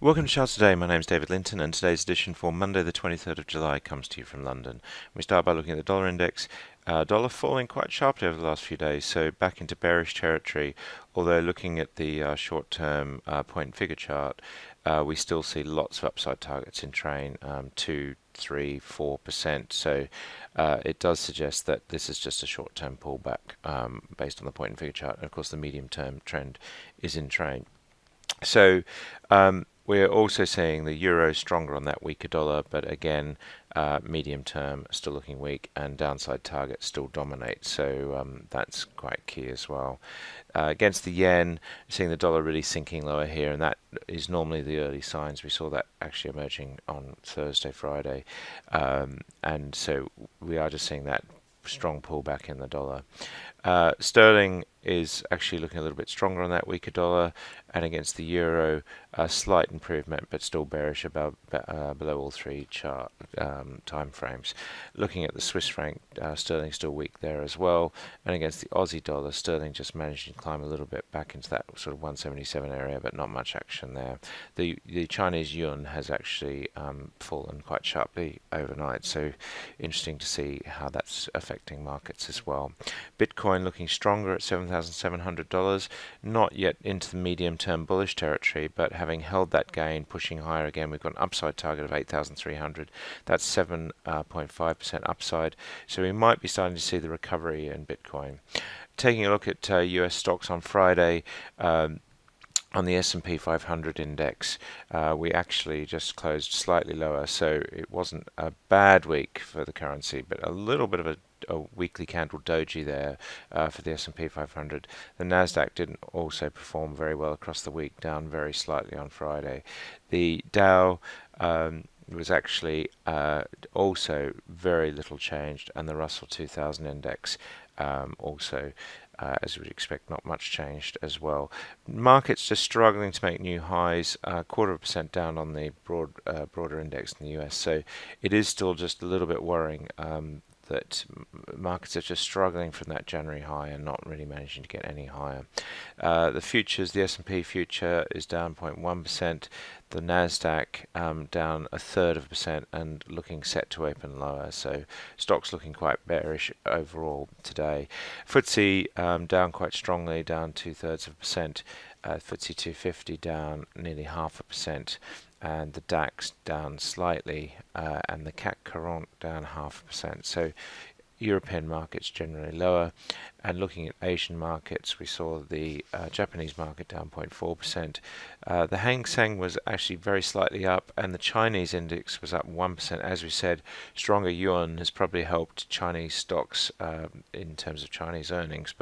Welcome to Charts Today. My name is David Linton, and today's edition for Monday, the 23rd of July, comes to you from London. We start by looking at the dollar index. Dollar falling quite sharply over the last few days, so back into bearish territory. Although looking at the short-term point and figure chart, we still see lots of upside targets in train, 2, 3, 4%. So it does suggest that this is just a short-term pullback based on the point and figure chart. And of course, the medium-term trend is in train. So we're also seeing the euro stronger on that weaker dollar, but again, medium term still looking weak, and downside targets still dominate. So that's quite key as well. Against the yen, seeing the dollar really sinking lower here, and that is normally the early signs. We saw that actually emerging on Thursday, Friday, and so we are just seeing that strong pullback in the dollar. Sterling is actually looking a little bit stronger on that weaker dollar, and against the euro, a slight improvement, but still bearish below all three chart time frames. Looking at the Swiss franc, sterling still weak there as well, and against the Aussie dollar, sterling just managed to climb a little bit back into that sort of 177 area, but not much action there. The Chinese yuan has actually fallen quite sharply overnight, so interesting to see how that's affecting markets as well. Bitcoin looking stronger at $7,700, not yet into the medium-term bullish territory, but having held that gain, pushing higher again. We've got an upside target of 8,300. That's 7.5% upside. So we might be starting to see the recovery in Bitcoin. Taking a look at US stocks on Friday. On the S&P 500 index, we actually just closed slightly lower, so it wasn't a bad week for the currency, but a little bit of a weekly candle doji there for the S&P 500. The Nasdaq didn't also perform very well across the week, down very slightly on Friday. The Dow was actually also very little changed, and the Russell 2000 index also, as you would expect, not much changed as well. Markets just struggling to make new highs, 0.25% down on the broader index in the US. So it is still just a little bit worrying that markets are just struggling from that January high and not really managing to get any higher. The futures, the S&P future is down 0.1%. The Nasdaq down 0.33% and looking set to open lower. So stocks looking quite bearish overall today. FTSE down quite strongly, down 0.2%. FTSE 250 down nearly 0.5%. And the DAX down slightly, and the CAC 40 down 0.5%. So European markets generally lower. And looking at Asian markets, we saw the Japanese market down 0.4%. The Hang Seng was actually very slightly up, and the Chinese index was up 1%. As we said, stronger yuan has probably helped Chinese stocks in terms of Chinese earnings,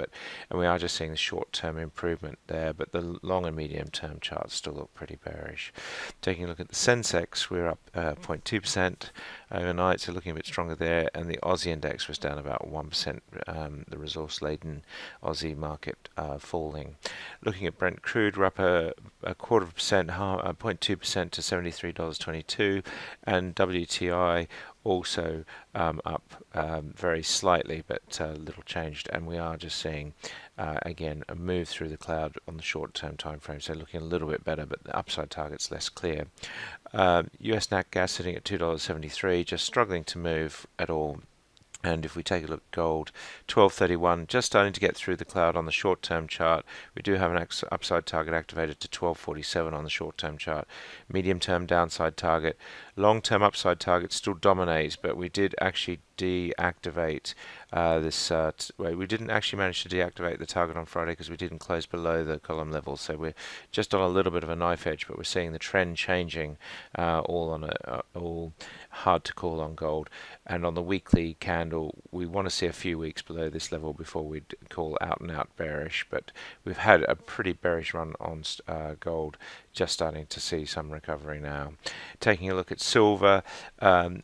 and we are just seeing the short-term improvement there, but the long and medium-term charts still look pretty bearish. Taking a look at the Sensex, we're up 0.2% overnight, so looking a bit stronger there, and the Aussie index was down about 1%, the resource-laden Aussie market falling. Looking at Brent crude, we're up a 0.2% to $73.22, and WTI also up very slightly, but little changed, and we are just seeing again a move through the cloud on the short-term time frame, so looking a little bit better, but the upside target's less clear. US nat gas sitting at $2.73, just struggling to move at all. And if we take a look at gold, 1231, just starting to get through the cloud on the short-term chart. We do have an upside target activated to 1247 on the short-term chart. Medium-term downside target. Long-term upside target still dominates, but we did actually deactivate this. We didn't actually manage to deactivate the target on Friday because we didn't close below the column level. So we're just on a little bit of a knife edge, but we're seeing the trend changing, all hard to call on gold. And on the weekly candle, we want to see a few weeks below this level before we'd call out and out bearish. But we've had a pretty bearish run on gold, just starting to see some recovery now. Taking a look at silver,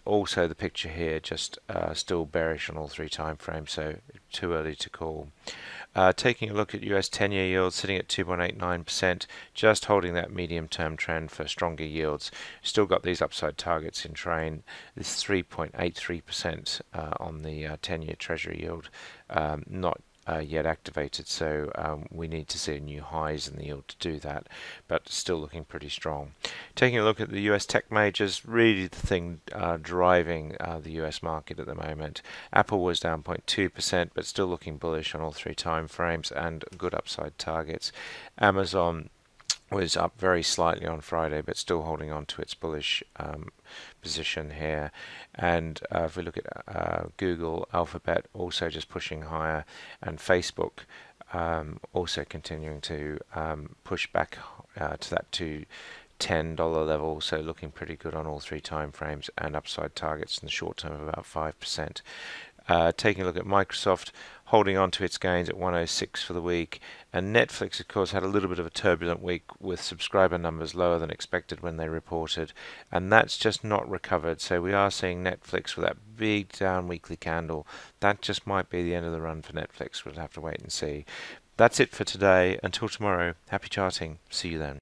also the picture here just still bearish on all three time frames, so too early to call. Taking a look at US 10-year yields sitting at 2.89%, just holding that medium-term trend for stronger yields. Still got these upside targets in train. This 3.83% on the 10-year Treasury yield, not yet activated, so we need to see new highs in the yield to do that, but still looking pretty strong. Taking a look at the US tech majors, really the thing driving the US market at the moment. Apple was down 0.2%, but still looking bullish on all three time frames and good upside targets. Amazon was up very slightly on Friday, but still holding on to its bullish position here. And if we look at Google, Alphabet also just pushing higher, and Facebook also continuing to push back to that $10 level, so looking pretty good on all three time frames and upside targets in the short term of about 5%. Taking a look at Microsoft, holding on to its gains at 106 for the week, and Netflix, of course, had a little bit of a turbulent week with subscriber numbers lower than expected when they reported, and that's just not recovered. So we are seeing Netflix with that big down weekly candle. That just might be the end of the run for Netflix. We'll have to wait and see. That's it for today. Until tomorrow, happy charting. See you then.